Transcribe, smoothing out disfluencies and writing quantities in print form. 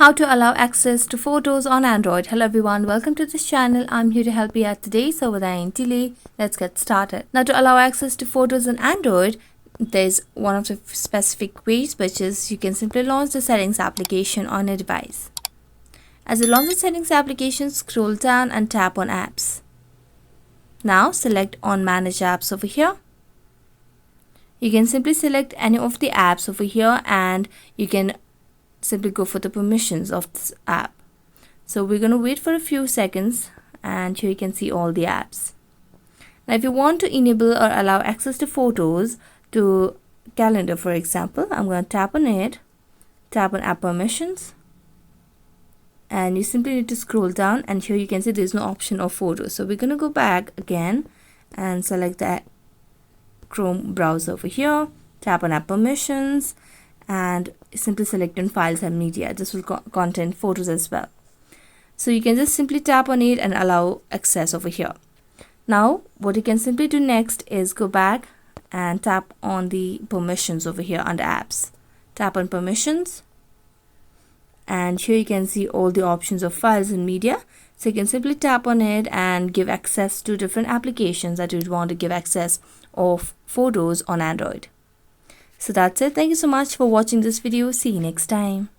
How to allow access to photos on Android. Hello everyone, welcome to this channel. I'm here to help you out today, so without any delay, let's get started. Now, to allow access to photos on Android, there's one of the specific ways, which is you can simply launch the settings application on your device. As you launch the settings application, scroll down and tap on apps. Now select on manage apps over here. You can simply select any of the apps over here and you can simply go for the permissions of this app. So we're going to wait for a few seconds, and here you can see all the apps. Now if you want to enable or allow access to photos to calendar, for example, I'm going to tap on it, tap on app permissions, and you simply need to scroll down, and here you can see there's no option of photos. So we're going to go back again and select the Chrome browser over here, tap on app permissions, and simply select on files and media. This will contain photos as well. So you can just simply tap on it and allow access over here. Now what you can simply do next is go back and tap on the permissions over here under apps. Tap on permissions, and here you can see all the options of files and media. So you can simply tap on it and give access to different applications that you want to give access of photos on Android. So that's it. Thank you so much for watching this video. See you next time.